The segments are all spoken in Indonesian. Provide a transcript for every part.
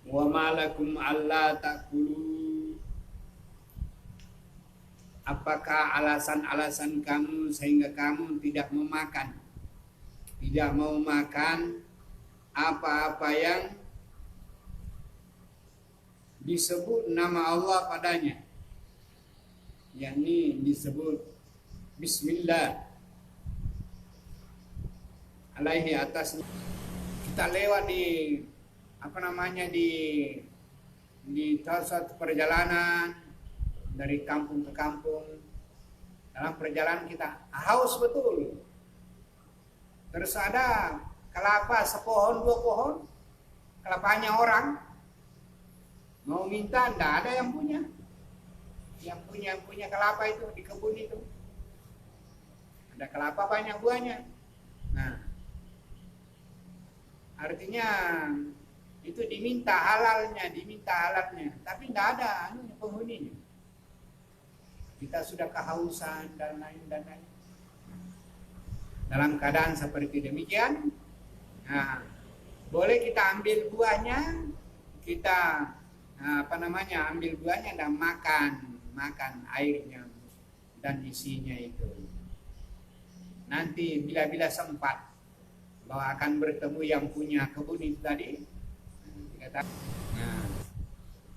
Wa malakum alla ta'kulu. Apakah alasan-alasan kamu sehingga kamu tidak memakan, tidak mau makan apa-apa yang disebut nama Allah padanya, yakni disebut Bismillah alaihi atas. Kita lewat di di suatu perjalanan dari kampung ke kampung. Dalam perjalanan kita haus betul, terus ada kelapa sepohon dua pohon, kelapanya orang, mau minta ndak ada yang punya. Yang punya kelapa itu di kebun itu ada kelapa banyak buahnya. Nah, artinya itu diminta halalnya, tapi ndak ada penghuninya. Kita sudah kehausan dan lain. Dalam keadaan seperti demikian, nah, boleh kita ambil buahnya, kita ambil buahnya dan makan airnya dan isinya itu. Nanti bila sempat bahwa akan bertemu yang punya kebun itu tadi,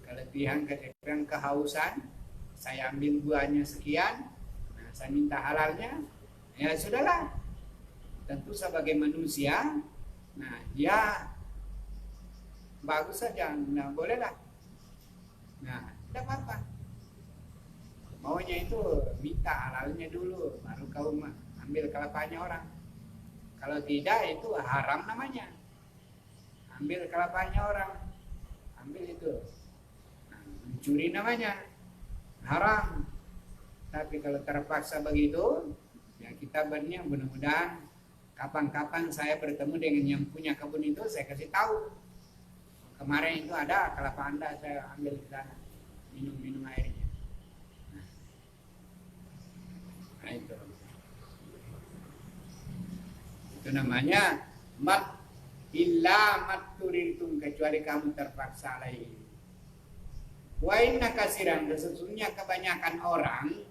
kelebihan, kehausan, saya ambil buahnya sekian, saya minta halalnya, ya sudahlah. Tentu sebagai manusia, dia bagus saja, bolehlah. Tidak apa-apa. Maunya itu minta halalnya dulu, baru kau ambil kelapanya orang. Kalau tidak itu haram namanya. Ambil kelapanya orang, ambil itu, mencuri namanya, haram. Tapi kalau terpaksa begitu, ya kita berniat mudah-mudahan kapan-kapan saya bertemu dengan yang punya kebun itu, saya kasih tahu. Kemarin itu ada kelapa Anda, saya ambil di sana, minum airnya. Nah itu namanya illa matturirtum, kecuali kamu terpaksa lagi. Wa inna kasiran, sesungguhnya kebanyakan orang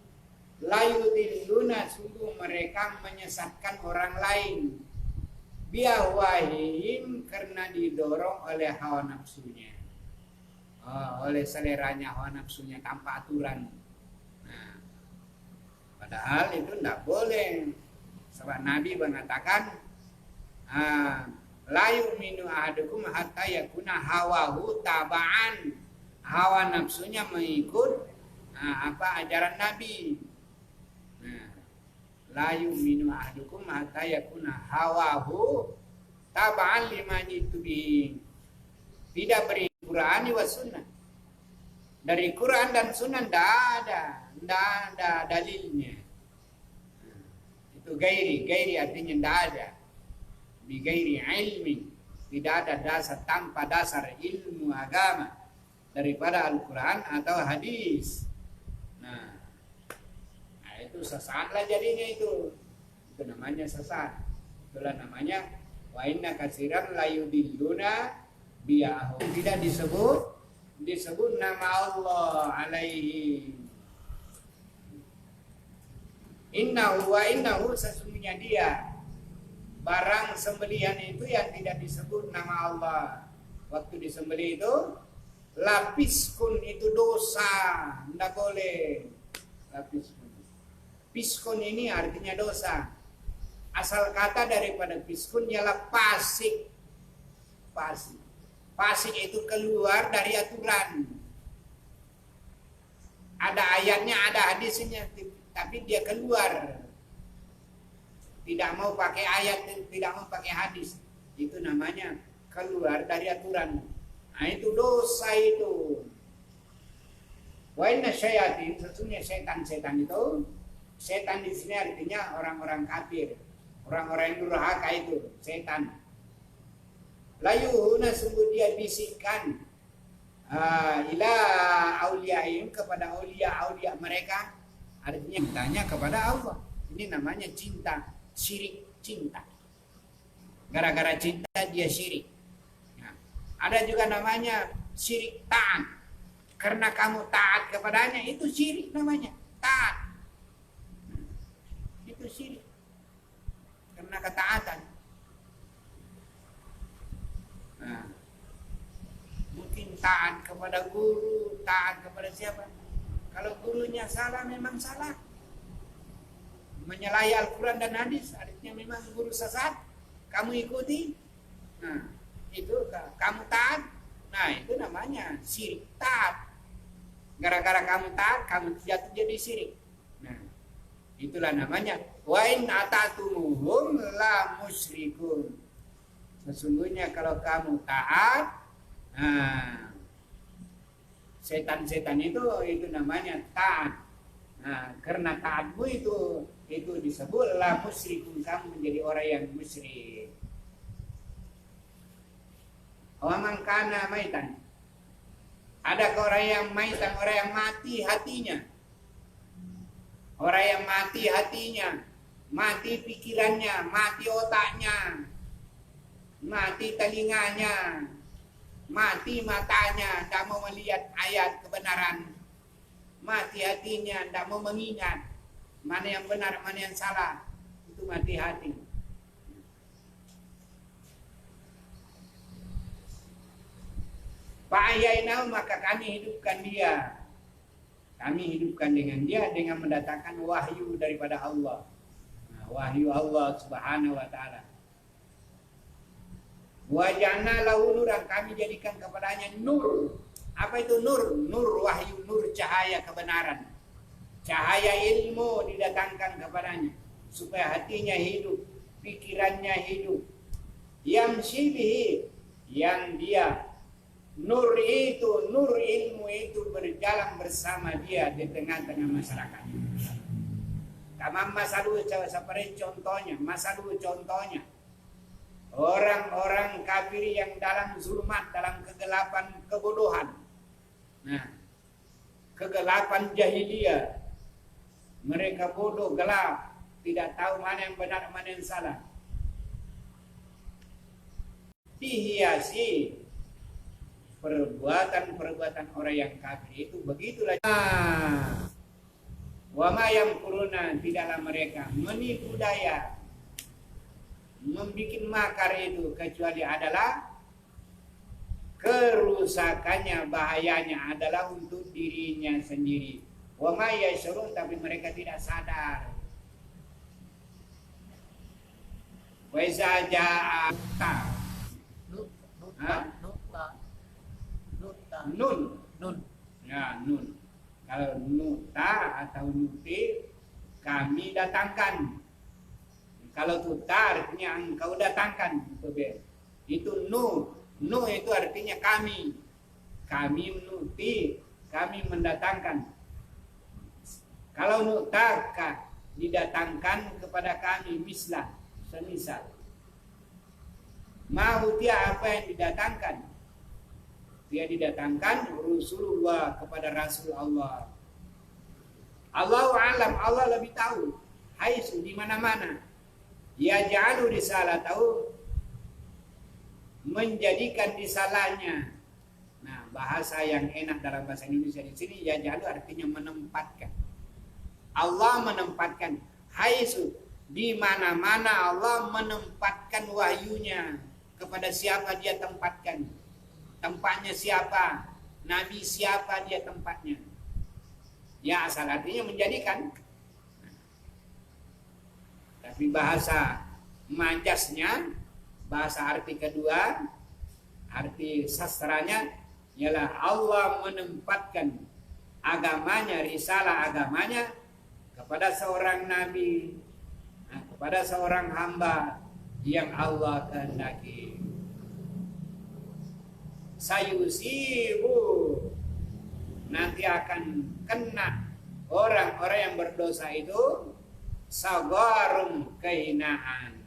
layudilluna, sungguh mereka menyesatkan orang lain, biahwahihim, karena didorong oleh hawa nafsunya, oleh seleranya hawa nafsunya tanpa aturan. Padahal itu tidak boleh, sebab Nabi mengatakan la yu'minu ahadukum hatta yakuna hawahu taba'an, hawa nafsunya mengikut ajaran Nabi. La yu'minu ahadukum hatta yakuna hawahu taba'an lima jitubi, tidak beri Quran wa sunnah. Dari Quran dan sunnah tidak ada dalilnya. Itu gairi artinya tidak ada. Bi gairi ilmi, tidak ada dasar, tanpa dasar ilmu agama daripada Al-Quran atau hadis. Nah itu sesatlah jadinya itu namanya sesat. Itulah namanya wa inna katsiran la yudilluna bi'ahu, tidak disebut nama Allah alaihi. Innahu sesungguhnya dia barang sembelihan itu yang tidak disebut nama Allah waktu disembelih itu, lapiskun, itu dosa, tidak boleh. Lapiskun, piskun ini artinya dosa. Asal kata daripada piskun ialah fasik. Fasik itu keluar dari aturan. Ada ayatnya, ada hadisnya, tapi dia keluar, tidak mau pakai ayat, tidak mau pakai hadis, itu namanya keluar dari aturan. Nah itu dosa itu. Wa inna syayatin, sesungguhnya setan-setan itu, setan di sini artinya orang-orang kafir, orang-orang yang durhaka itu setan. Layuhuna, sungguh dia bisikkan ila auliyaim, kepada aulia mereka, artinya tanya kepada Allah. Ini namanya cinta, syirik cinta. Gara-gara cinta dia syirik. Nah, ada juga namanya syirik taat. Karena kamu taat kepadanya, itu syirik namanya, taat. Itu syirik. Karena ketaatan. Nah, mungkin taat kepada guru, taat kepada siapa? Kalau gurunya salah, memang salah. Menyalahi Al-Quran dan hadis, artinya memang guru sesat, kamu ikuti. Nah, itu kamu taat. Nah, itu namanya syirik taat. Gara-gara kamu taat, kamu jatuh jadi syirik. Nah, itulah namanya wa in ata'tumuhum la musyrikun. Sesungguhnya kalau kamu taat, nah, setan-setan itu namanya taat. Nah, karena taatmu itu disebut la musyrikun, kamu menjadi orang yang musyrik. Wa man kana maitan. Ada orang yang maitan, orang yang mati hatinya. Orang yang mati hatinya, mati pikirannya, mati otaknya, mati telinganya, mati matanya, tidak mau melihat ayat kebenaran, mati hatinya, tidak mau mengingat mana yang benar, mana yang salah, itu mati hati. Fa'ayainahu, maka kami hidupkan dia. Kami hidupkan dengan dia dengan mendatangkan wahyu daripada Allah. Nah, wahyu Allah Subhanahu wa taala. Wa ja'alna lahu nuran, kami jadikan kepadanya nur. Apa itu nur? Nur wahyu, nur cahaya kebenaran. Cahaya ilmu didatangkan kepadanya supaya hatinya hidup, pikirannya hidup. Yamshi bihi, yang dia nur itu, nur ilmu itu berjalan bersama dia di tengah-tengah masyarakat. Tamam masalu seperti contohnya, orang-orang kafir yang dalam zulmat, dalam kegelapan kebodohan. Nah, kegelapan jahiliyah. Mereka bodoh, gelap, tidak tahu mana yang benar, mana yang salah. Dihiasi perbuatan orang yang kafir itu begitulah. Wa ma yamkuruna, tidaklah mereka menipu daya, membikin makar itu, kecuali adalah kerusakannya, bahayanya adalah untuk dirinya sendiri. Wa ma yashurun, tapi mereka tidak sadar. Wa iza jaa nun. Ya, nun. Kalau nuta atau nuti, kami datangkan. Kalau tuta artinya engkau datangkan. Itu nu. Nu itu artinya kami. Kami nuti, kami mendatangkan. Kalau nuta didatangkan kepada kami mislah, semisal. Mau dia apa yang didatangkan? Dia didatangkan Rasulullah kepada Rasul Allah. Allahu alam, Allah lebih tahu. Haitsu di mana-mana. Ya ja'alu risalatahu, menjadikan risalahnya. Nah, bahasa yang enak dalam bahasa Indonesia di sini ya ja'alu artinya menempatkan. Allah menempatkan, haitsu di mana-mana Allah menempatkan wahyunya. Kepada siapa dia tempatkan? Tempatnya siapa? Nabi siapa dia tempatnya? Ya, asal artinya menjadikan. Tapi bahasa majasnya, bahasa arti kedua, arti sastranya ialah Allah menempatkan agamanya, risalah agamanya kepada seorang nabi, kepada seorang hamba yang Allah kehendaki. Sayusibu, nanti akan kena orang-orang yang berdosa itu sagarun, kehinaan.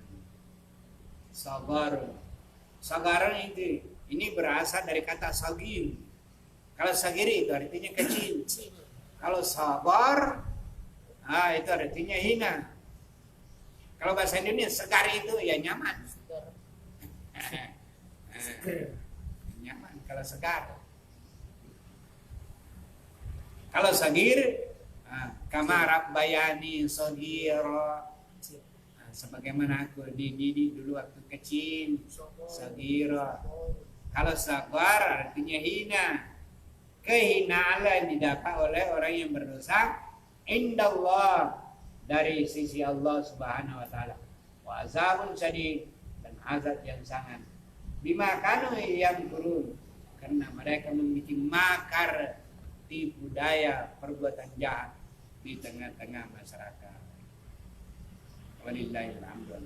Sagarun itu ini berasal dari kata sagir. Kalau sagir itu artinya kecil. Kalau sabar, itu artinya hina. Kalau bahasa Indonesia segar itu ya nyaman. Nyaman kalau segar. Kalau sagir, kama rabbayani saghira. Sebagaimana aku dididik dulu waktu kecil, saghira. Kalau sabar artinya hina. Kehinaan yang didapat oleh orang yang berdosa indallah, dari sisi Allah Subhanahu wa taala. Wa azabun syadid, dan azab yang sangat. Bima kanu yang kurun, karena mereka membuat makar, tipu daya, perbuatan jahat di tengah-tengah masyarakat. Walillahil hamdu.